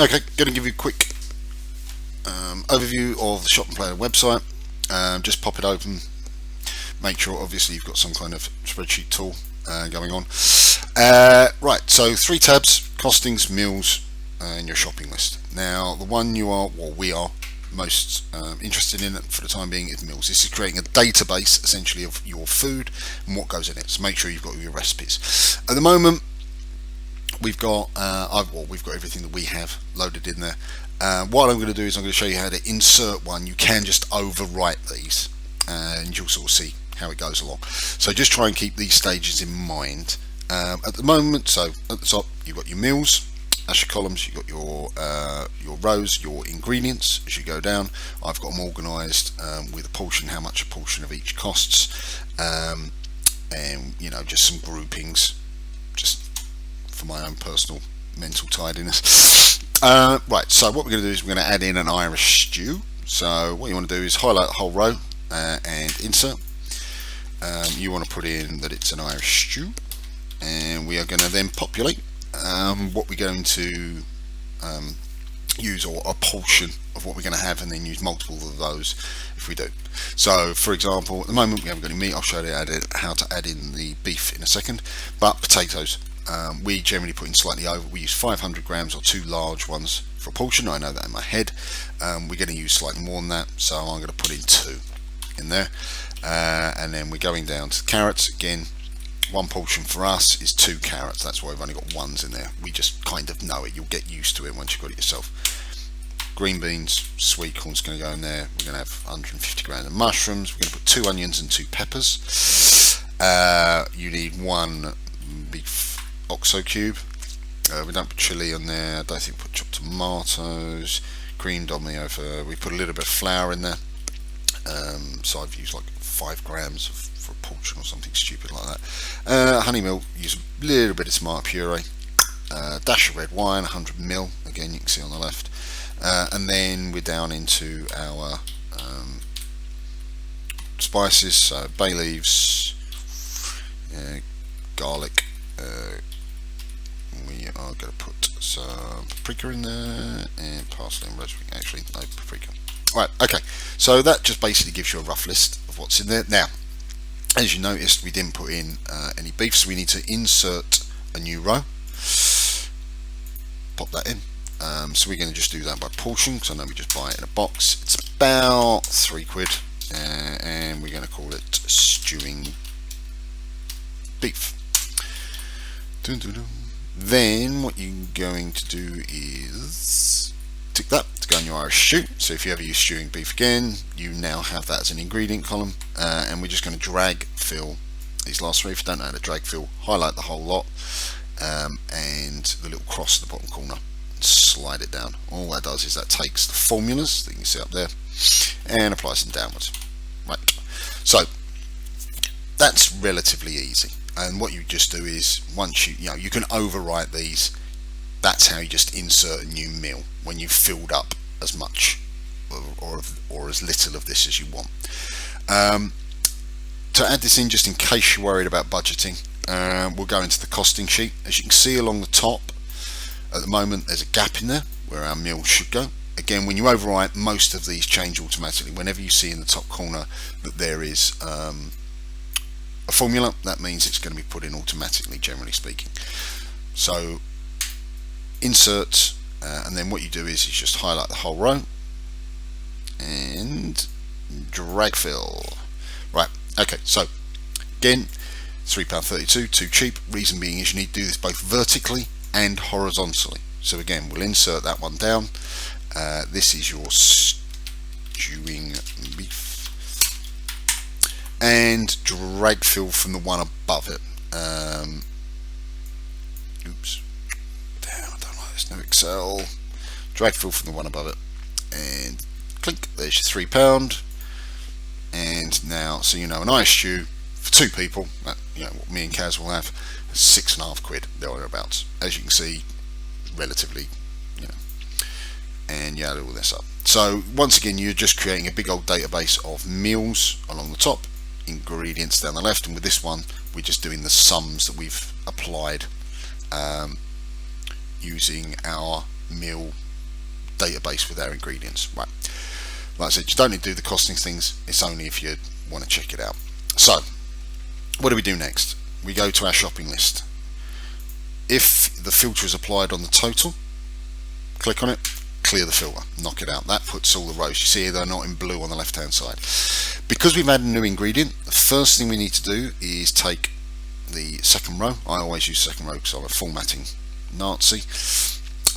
Okay, going to give you a quick overview of the Shop and Planner website. Just pop it open. Make sure, obviously, you've got some kind of spreadsheet tool going on. Right, so 3 tabs: costings, meals, and your shopping list. Now, the one we are most interested in for the time being is meals. This is creating a database essentially of your food and what goes in it. So make sure you've got your recipes. At the moment, we've got we've got everything that we have loaded in there. What I'm going to do is I'm going to show you how to insert one. You can just overwrite these, and you'll sort of see how it goes along. So just try and keep these stages in mind. At the moment, so at the top you've got your meals. That's your columns. You've got your rows, your ingredients. As you go down, I've got them organised with a portion, how much a portion of each costs, and just some groupings, just for my own personal mental tidiness. Right, so what we're going to do is we're going to add in an Irish stew. So what you want to do is highlight the whole row and insert. You want to put in that it's an Irish stew, and we are going to then populate what we're going to use, or a portion of what we're going to have, and then use multiple of those if we do. So for example, at the moment we haven't got any meat. I'll show you how to add in the beef in a second. But potatoes, we generally put in slightly over. We use 500 grams or 2 large ones for a portion. I know that in my head. We're going to use slightly more than that, so I'm going to put in 2 in there, and then we're going down to carrots. Again, 1 portion for us is 2 carrots. That's why we've only got 1s in there. We just kind of know it. You'll get used to it once you've got it yourself. Green beans, sweet corn's going to go in there. We're going to have 150 grams of mushrooms. We're going to put 2 onions and 2 peppers. You need 1 beef oxo cube. We don't put chili on there. I don't think we put chopped tomatoes. Creamed on me over. We put a little bit of flour in there. So I've used like 5 grams for a portion or something stupid like that. Honey milk, use a little bit of tomato puree. Dash of red wine, 100 ml. Again, you can see on the left. And then we're down into our spices. So bay leaves, garlic. We are going to put some paprika in there, and parsley and rosemary. Actually, no paprika. Right, okay, so that just basically gives you a rough list of what's in there. Now, as you noticed, we didn't put in any beef, so we need to insert a new row. Pop that in. So we're going to just do that by portion, because I know we just buy it in a box. It's about £3, and we're going to call it stewing beef. Dun, dun, dun. Then what you're going to do is tick that to go in your Irish stew. So if you ever use stewing beef again, you now have that as an ingredient column, and we're just going to drag fill these last 3. If you don't know how to drag fill, highlight the whole lot, and the little cross in the bottom corner, and slide it down. All that does is that takes the formulas that you can see up there and applies them downwards. Right, so that's relatively easy. And what you just do is, once you can overwrite these. That's how you just insert a new meal when you've filled up as much or as little of this as you want. To add this in, just in case you're worried about budgeting, we'll go into the costing sheet. As you can see along the top, at the moment there's a gap in there where our meal should go. Again, when you overwrite, most of these change automatically. Whenever you see in the top corner that there is a formula, that means it's going to be put in automatically, generally speaking. So insert, and then what you do is you just highlight the whole row and drag fill. Right, okay, so again, £3.32, too cheap. Reason being is you need to do this both vertically and horizontally. So again, we'll insert that one down. This is your stewing beef, and drag fill from the one above it. Oops, damn, I don't like this new Excel. Drag fill from the one above it, and click. There's your £3. And now, so you know, an Irish stew for 2 people, that, what me and Kaz will have, is £6.50, thereabouts. As you can see, relatively, and you add all this up. So once again, you're just creating a big old database of meals along the top, ingredients down the left, and with this one, we're just doing the sums that we've applied using our meal database with our ingredients. Right, like I said, you don't need to do the costings things, it's only if you want to check it out. So what do we do next? We go to our shopping list. If the filter is applied on the total, click on it, clear the filter, knock it out. That puts all the rows, you see they're not in blue on the left hand side. Because we've added a new ingredient, the first thing we need to do is take the second row. I always use second row because I'm a formatting Nazi,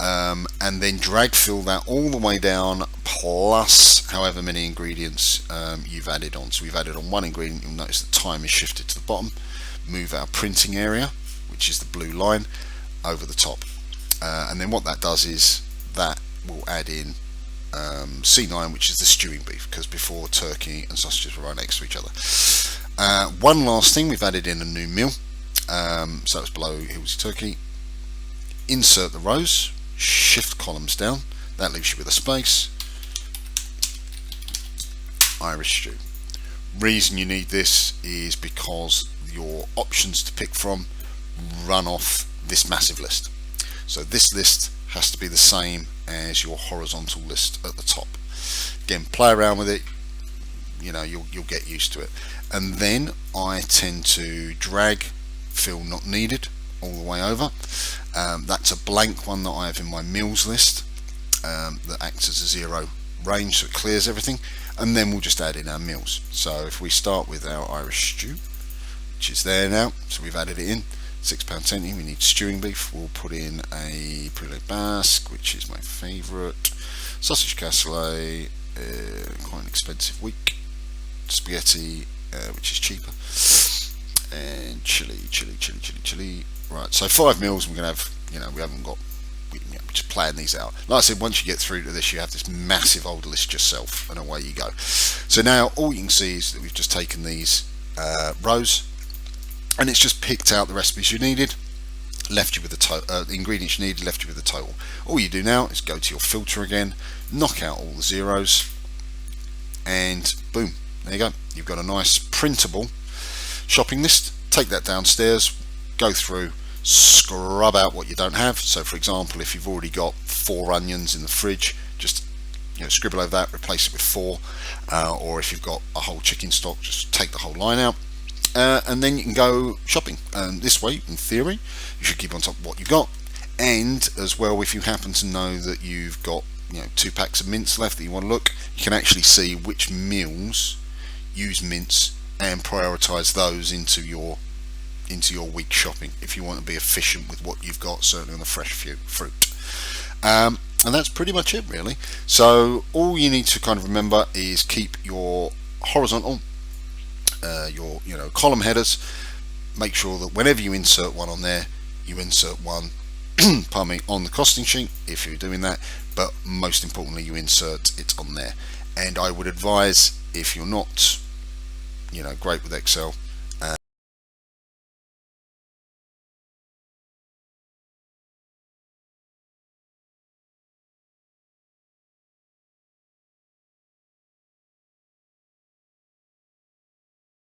and then drag fill that all the way down, plus however many ingredients you've added on. So we've added on one ingredient, you'll notice the time is shifted to the bottom. Move our printing area, which is the blue line, over the top, and then what that does is that will add in C9, which is the stewing beef, because before turkey and sausages were right next to each other. One last thing, we've added in a new meal, so it's below Hills Turkey. Insert the rows, shift columns down, that leaves you with a space, Irish stew. Reason you need this is because your options to pick from run off this massive list. So this list has to be the same as your horizontal list at the top. Again, play around with it, you know, you'll get used to it. And then I tend to drag fill not needed all the way over. That's a blank one that I have in my meals list that acts as a zero range, so it clears everything, and then we'll just add in our meals. So if we start with our Irish stew, which is there now, so we've added it in, £6.10. We need stewing beef. We'll put in a poulet basque, which is my favourite, sausage cassoulet, quite an expensive week, spaghetti, which is cheaper, and chili. Right, so 5 meals. We're gonna have, you know, we haven't got, we're just playing these out. Like I said, once you get through to this, you have this massive old list yourself, and away you go. So now all you can see is that we've just taken these rows, and it's just picked out the recipes you needed, left you with the ingredients you needed, left you with the total. All you do now is go to your filter again, knock out all the zeros, and boom, there you go. You've got a nice printable shopping list. Take that downstairs, go through, scrub out what you don't have. So for example, if you've already got 4 onions in the fridge, just, you know, scribble over that, replace it with 4, or if you've got a whole chicken stock, just take the whole line out. And then you can go shopping. This way, in theory, you should keep on top of what you've got. And as well, if you happen to know that you've got, you know, 2 packs of mince left that you want to look, you can actually see which meals use mince and prioritize those into your week shopping, if you want to be efficient with what you've got, certainly on the fresh fruit. And that's pretty much it, really. So all you need to kind of remember is keep your horizontal, your column headers. Make sure that whenever you insert one on there, you insert one pardon me, on the costing sheet if you're doing that, but most importantly you insert it on there. And I would advise, if you're not great with Excel,